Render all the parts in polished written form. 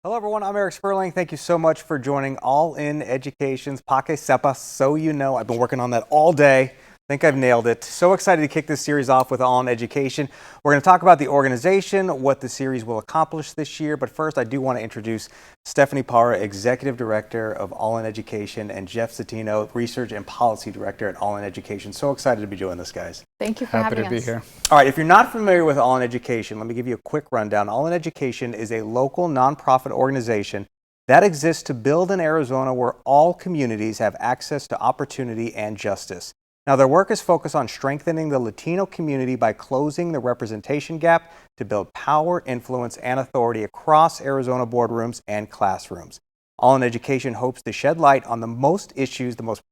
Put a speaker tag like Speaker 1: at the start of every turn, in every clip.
Speaker 1: Hello everyone, I'm Eric Sperling. Thank you so much for joining All In Education's Sepas, So You Know. I've been working on that all day. I think I've nailed it. So excited to kick this series off with All In Education. We're going to talk about the organization, what the series will accomplish this year. But first, I do want to introduce Stephanie Parra, Executive Director of All In Education, and Jeff Zatino, Research and Policy Director at All In Education. So excited to be doing this, guys.
Speaker 2: Thank you for having us.
Speaker 3: Happy to be here.
Speaker 1: All right, if you're not familiar with All In Education, let me give you a quick rundown. All In Education is a local nonprofit organization that exists to build an Arizona where all communities have access to opportunity and justice. Now, their work is focused on strengthening the Latino community by closing the representation gap to build power, influence, and authority across Arizona boardrooms and classrooms. All In Education hopes to shed light on the most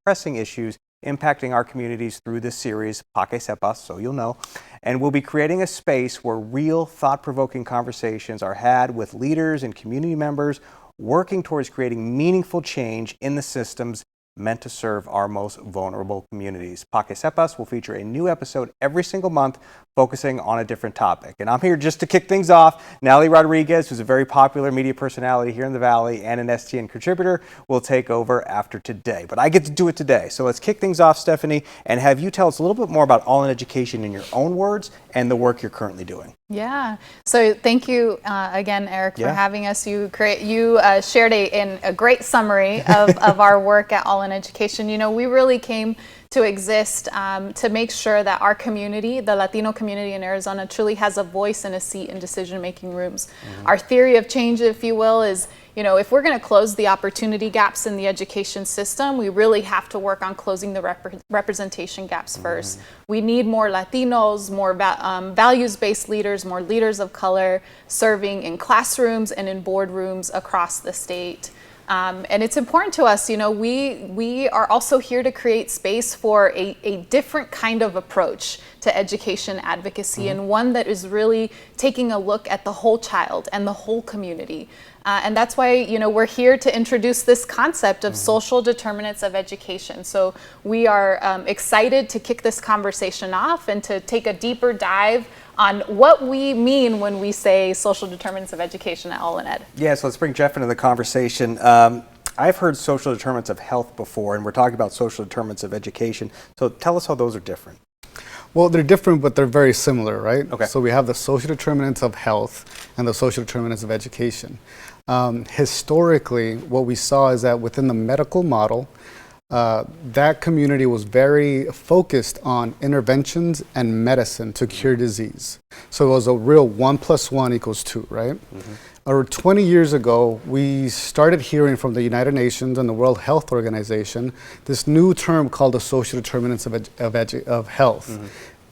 Speaker 1: pressing issues impacting our communities through this series, Sepas, So You'll Know, and we'll be creating a space where real, thought-provoking conversations are had with leaders and community members working towards creating meaningful change in the systems meant to serve our most vulnerable communities. Sepas will feature a new episode every single month focusing on a different topic. And I'm here just to kick things off. Natalie Rodriguez, who's a very popular media personality here in the Valley and an STN contributor, will take over after today. But I get to do it today. So let's kick things off, Stephanie, and have you tell us a little bit more about All In Education in your own words and the work you're currently doing.
Speaker 2: Yeah. So thank you again, Eric, for having us. You shared a great summary of our work at All In Education. You know, we really came to exist to make sure that our community, the Latino community in Arizona, truly has a voice and a seat in decision-making rooms. Our theory of change, if you will, is, you know, if we're going to close the opportunity gaps in the education system, we really have to work on closing the representation gaps first. We need more Latinos, more values-based leaders, more leaders of color serving in classrooms and in boardrooms across the state. And it's important to us, you know, we are also here to create space for a different kind of approach to education advocacy, and one that is really taking a look at the whole child and the whole community. And that's why, you know, we're here to introduce this concept of social determinants of education. So we are excited to kick this conversation off and to take a deeper dive on what we mean when we say social determinants of education at All In Ed.
Speaker 1: Yeah, so let's bring Jeff into the conversation. I've heard social determinants of health before, and we're talking about social determinants of education. So tell us how those are different.
Speaker 3: Well, they're different, but they're very similar, right?
Speaker 1: Okay.
Speaker 3: So we have the social determinants of health and the social determinants of education. Historically, what we saw is that within the medical model, that community was very focused on interventions and medicine to cure disease. So it was a real 1 + 1 = 2, right? Over 20 years ago, we started hearing from the United Nations and the World Health Organization this new term called the social determinants of health.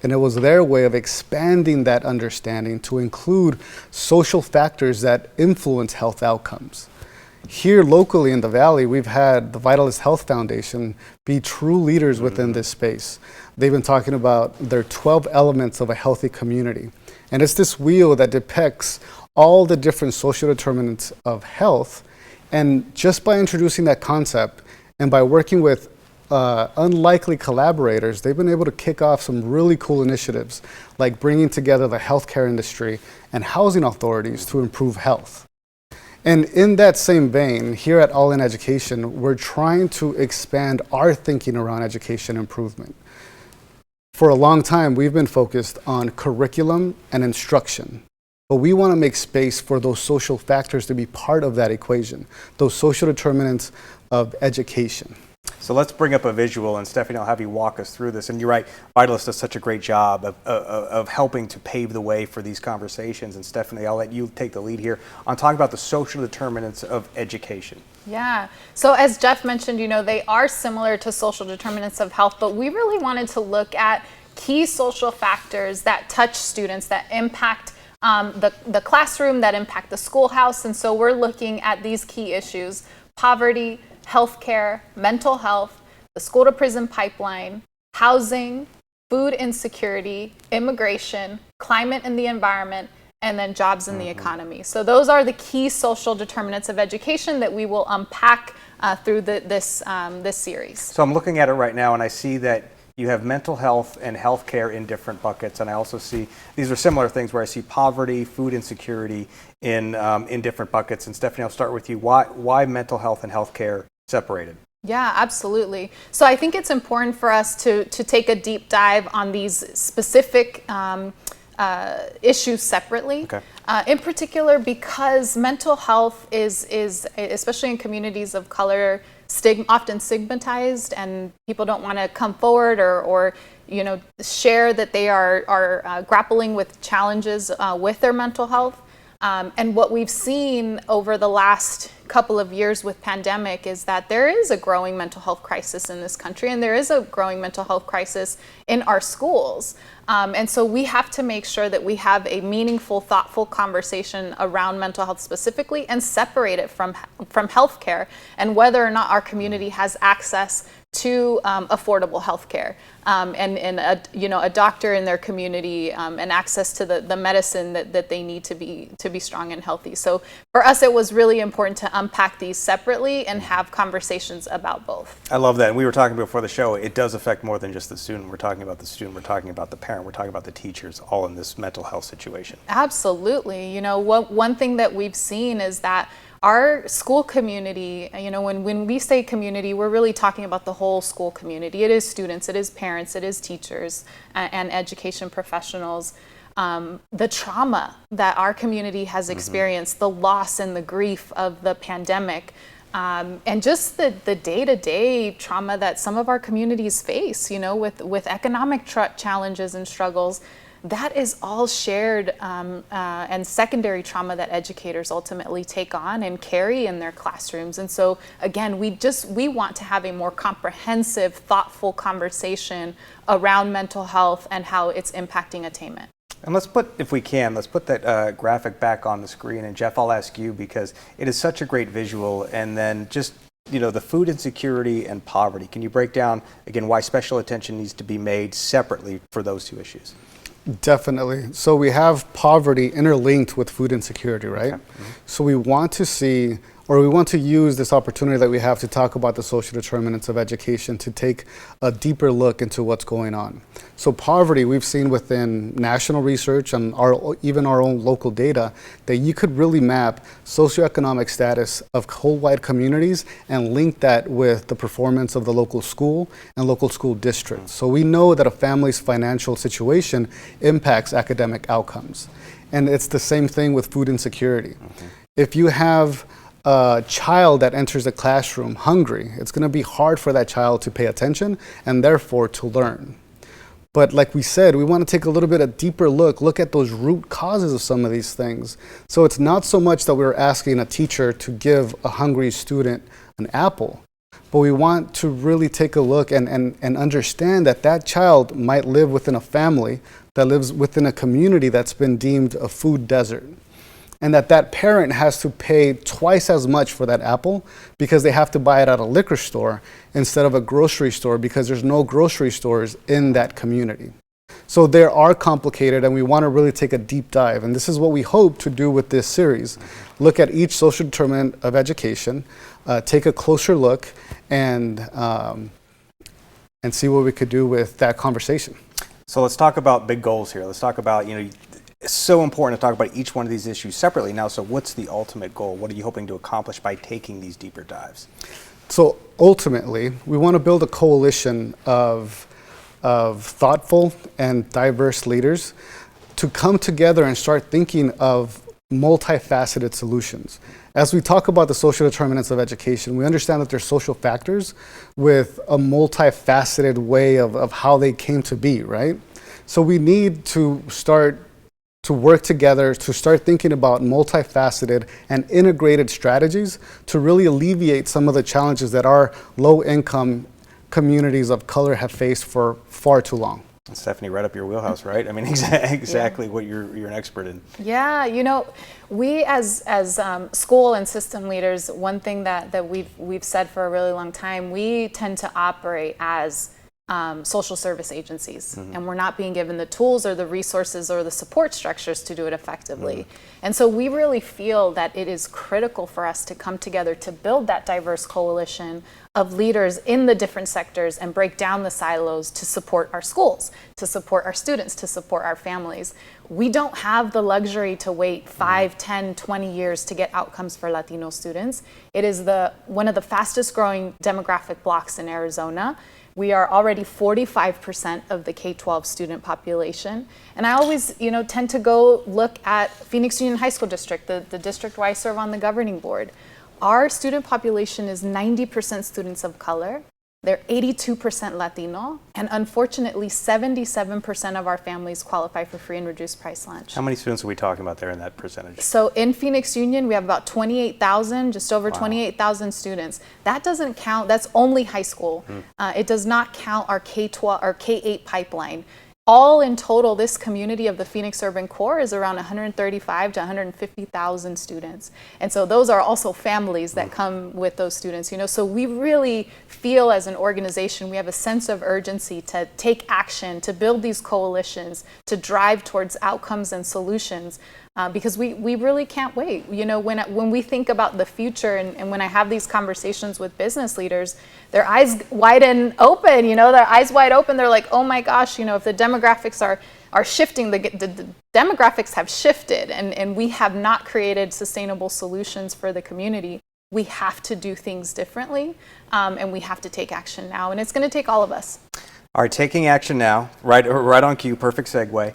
Speaker 3: And it was their way of expanding that understanding to include social factors that influence health outcomes. Here locally in the Valley, we've had the Vitalist Health Foundation be true leaders within this space. They've been talking about their 12 elements of a healthy community. And it's this wheel that depicts all the different social determinants of health. And just by introducing that concept and by working with unlikely collaborators, they've been able to kick off some really cool initiatives, like bringing together the healthcare industry and housing authorities to improve health. And in that same vein, here at All In Education, we're trying to expand our thinking around education improvement. For a long time, we've been focused on curriculum and instruction, but we want to make space for those social factors to be part of that equation, those social determinants of education.
Speaker 1: So let's bring up a visual, and Stephanie, I'll have you walk us through this. And you're right, Vitalist does such a great job of helping to pave the way for these conversations. And Stephanie, I'll let you take the lead here on talking about the social determinants of education.
Speaker 2: Yeah. So as Jeff mentioned, you know, they are similar to social determinants of health, but we really wanted to look at key social factors that touch students, that impact the classroom, that impact the schoolhouse. And so we're looking at these key issues: poverty, healthcare, mental health, the school to prison pipeline, housing, food insecurity, immigration, climate and the environment, and then jobs in the economy. So those are the key social determinants of education that we will unpack through this series.
Speaker 1: So I'm looking at it right now, and I see that you have mental health and healthcare in different buckets, and I also see these are similar things where I see poverty, food insecurity in different buckets. And Stephanie, I'll start with you. Why mental health and healthcare separated?
Speaker 2: Yeah, absolutely. So I think it's important for us to take a deep dive on these specific issues separately.
Speaker 1: Okay.
Speaker 2: In particular, because mental health is especially in communities of color, often stigmatized, and people don't want to come forward or share that they are grappling with challenges with their mental health. And what we've seen over the last couple of years with pandemic is that there is a growing mental health crisis in this country, and there is a growing mental health crisis in our schools. And so we have to make sure that we have a meaningful, thoughtful conversation around mental health specifically, and separate it from healthcare and whether or not our community has access to affordable healthcare and a doctor in their community and access to the medicine that they need to be strong and healthy. So for us, it was really important to unpack these separately and have conversations about both.
Speaker 1: I love that. And we were talking before the show, it does affect more than just the student. We're talking about the student, we're talking about the parent, we're talking about the teachers, all in this mental health situation.
Speaker 2: Absolutely. One thing that we've seen is that our school community, when we say community, we're really talking about the whole school community. It is students, it is parents, it is teachers and education professionals. The trauma that our community has experienced, the loss and the grief of the pandemic, and just the day-to-day trauma that some of our communities face, with economic challenges and struggles. That is all shared and secondary trauma that educators ultimately take on and carry in their classrooms. And so again, we want to have a more comprehensive, thoughtful conversation around mental health and how it's impacting attainment.
Speaker 1: And let's put that graphic back on the screen. And Jeff, I'll ask you, because it is such a great visual. And then just the food insecurity and poverty. Can you break down again why special attention needs to be made separately for those two issues?
Speaker 3: Definitely. So we have poverty interlinked with food insecurity, right? Okay. Mm-hmm. So we want to use this opportunity that we have to talk about the social determinants of education to take a deeper look into what's going on. So poverty, we've seen within national research and even our own local data that you could really map socioeconomic status of whole-wide communities and link that with the performance of the local school and local school districts. So we know that a family's financial situation impacts academic outcomes. And it's the same thing with food insecurity. Okay. If you have a child that enters the classroom hungry, it's going to be hard for that child to pay attention and therefore to learn. But like we said, we want to take a little bit of deeper look at those root causes of some of these things. So it's not so much that we're asking a teacher to give a hungry student an apple, but we want to really take a look and understand that child might live within a family that lives within a community that's been deemed a food desert. And that parent has to pay twice as much for that apple because they have to buy it at a liquor store instead of a grocery store because there's no grocery stores in that community. So they are complicated, and we want to really take a deep dive. And this is what we hope to do with this series. Look at each social determinant of education, take a closer look, and see what we could do with that conversation.
Speaker 1: So let's talk about big goals here. Let's talk about, it's so important to talk about each one of these issues separately now. So what's the ultimate goal? What are you hoping to accomplish by taking these deeper dives?
Speaker 3: So ultimately, we want to build a coalition of thoughtful and diverse leaders to come together and start thinking of multifaceted solutions. As we talk about the social determinants of education, we understand that there's social factors with a multifaceted way of how they came to be, right? So we need to start to work together to start thinking about multifaceted and integrated strategies to really alleviate some of the challenges that our low-income communities of color have faced for far too long.
Speaker 1: Stephanie, right up your wheelhouse, right? I mean, exactly what you're an expert in.
Speaker 2: Yeah, we as school and system leaders, one thing that we've said for a really long time, we tend to operate as social service agencies, and we're not being given the tools or the resources or the support structures to do it effectively. And so we really feel that it is critical for us to come together to build that diverse coalition of leaders in the different sectors and break down the silos to support our schools, to support our students, to support our families. We don't have the luxury to wait 5, 10, 20 years to get outcomes for Latino students. It is one of the fastest growing demographic blocks in Arizona. We are already 45% of the K-12 student population. And I always, tend to go look at Phoenix Union High School District, the district where I serve on the governing board. Our student population is 90% students of color. They're 82% Latino, and unfortunately, 77% of our families qualify for free and reduced price lunch.
Speaker 1: How many students are we talking about there in that percentage?
Speaker 2: So in Phoenix Union, we have about 28,000, just over 28,000 students. That doesn't count, that's only high school. It does not count our K-12 or K-8 pipeline. All in total, this community of the Phoenix Urban Core is around 135 to 150,000 students. And so those are also families that come with those students, So we really feel as an organization, we have a sense of urgency to take action, to build these coalitions, to drive towards outcomes and solutions. Because we really can't wait. When we think about the future and when I have these conversations with business leaders, their eyes wide and open, their eyes wide open. They're like, oh my gosh, if the demographics are shifting, the demographics have shifted and we have not created sustainable solutions for the community. We have to do things differently and we have to take action now. And it's going to take all of us.
Speaker 1: All right, taking action now, right on cue, perfect segue.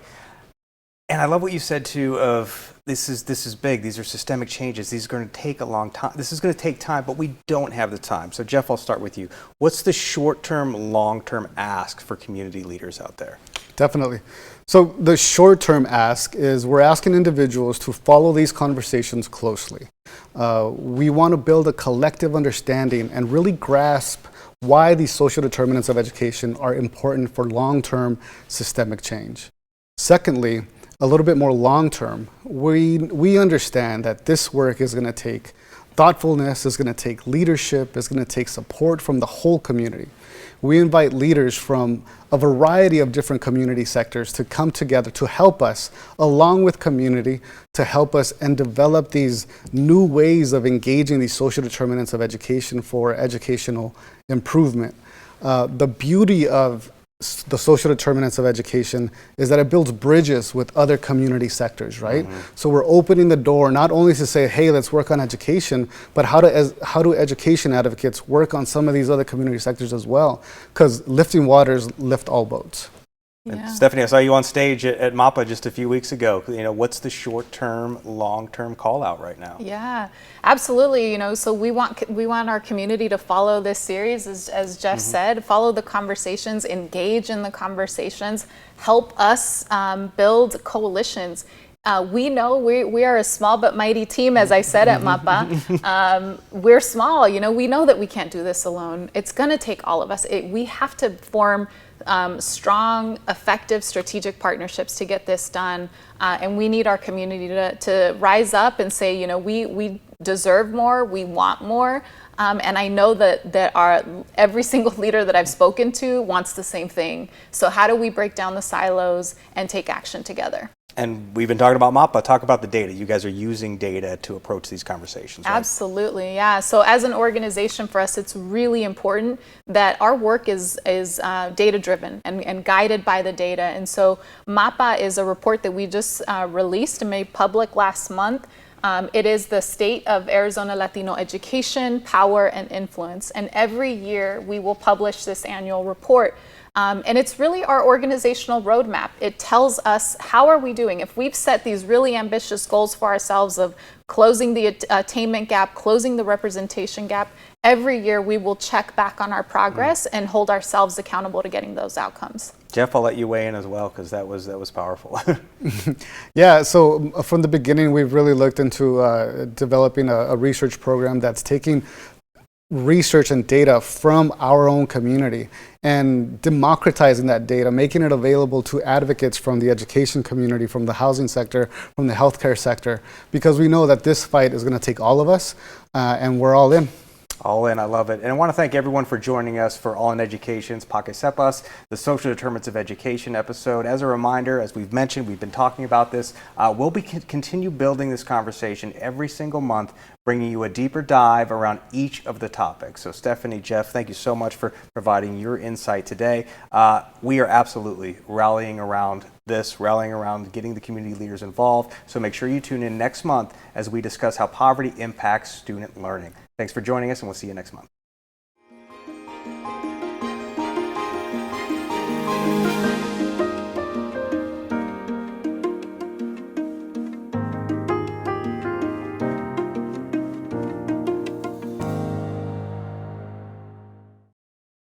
Speaker 1: And I love what you said too of this is big. These are systemic changes. These are going to take a long time. This is going to take time, but we don't have the time. So Jeff, I'll start with you. What's the short-term, long-term ask for community leaders out there?
Speaker 3: Definitely. So the short-term ask is we're asking individuals to follow these conversations closely. We want to build a collective understanding and really grasp why these social determinants of education are important for long-term systemic change. Secondly, a little bit more long-term, we understand that this work is going to take thoughtfulness, is going to take leadership, is going to take support from the whole community. We invite leaders from a variety of different community sectors to come together to help us, along with community, to help us and develop these new ways of engaging these social determinants of education for educational improvement. The beauty of the social determinants of education is that it builds bridges with other community sectors, right? So we're opening the door not only to say, hey, let's work on education, but how do education advocates work on some of these other community sectors as well? Because lifting waters lift all boats.
Speaker 2: Yeah.
Speaker 1: Stephanie, I saw you on stage at MAPA just a few weeks ago. What's the short-term, long-term call out right now?
Speaker 2: Yeah, absolutely. So we want our community to follow this series, as Jeff said, follow the conversations, engage in the conversations, help us build coalitions. We know we are a small but mighty team, as I said at MAPA. We're small, we know that we can't do this alone. It's going to take all of us. We have to form strong, effective strategic partnerships to get this done. And we need our community to rise up and say, we deserve more, we want more. And I know that every single leader that I've spoken to wants the same thing. So how do we break down the silos and take action together?
Speaker 1: And we've been talking about MAPA. Talk about the data. You guys are using data to approach these conversations, right?
Speaker 2: Absolutely, yeah. So as an organization, for us, it's really important that our work is data-driven and guided by the data. And so MAPA is a report that we just released and made public last month. It is the State of Arizona Latino Education, Power, and Influence. And every year we will publish this annual report. And it's really our organizational roadmap. It tells us how are we doing. If we've set these really ambitious goals for ourselves of closing the attainment gap, closing the representation gap, every year we will check back on our progress and hold ourselves accountable to getting those outcomes.
Speaker 1: Jeff, I'll let you weigh in as well because that was powerful.
Speaker 3: Yeah, so from the beginning, we've really looked into developing a research program that's taking research and data from our own community and democratizing that data, making it available to advocates from the education community, from the housing sector, from the healthcare sector, because we know that this fight is going to take all of us and we're all in.
Speaker 1: All in, I love it. And I want to thank everyone for joining us for All in Education's Paque Sepas, the Social Determinants of Education episode. As a reminder, as we've mentioned, we've been talking about this. We'll continue building this conversation every single month, bringing you a deeper dive around each of the topics. So Stephanie, Jeff, thank you so much for providing your insight today. We are absolutely rallying around getting the community leaders involved. So make sure you tune in next month as we discuss how poverty impacts student learning. Thanks for joining us, and we'll see you next month.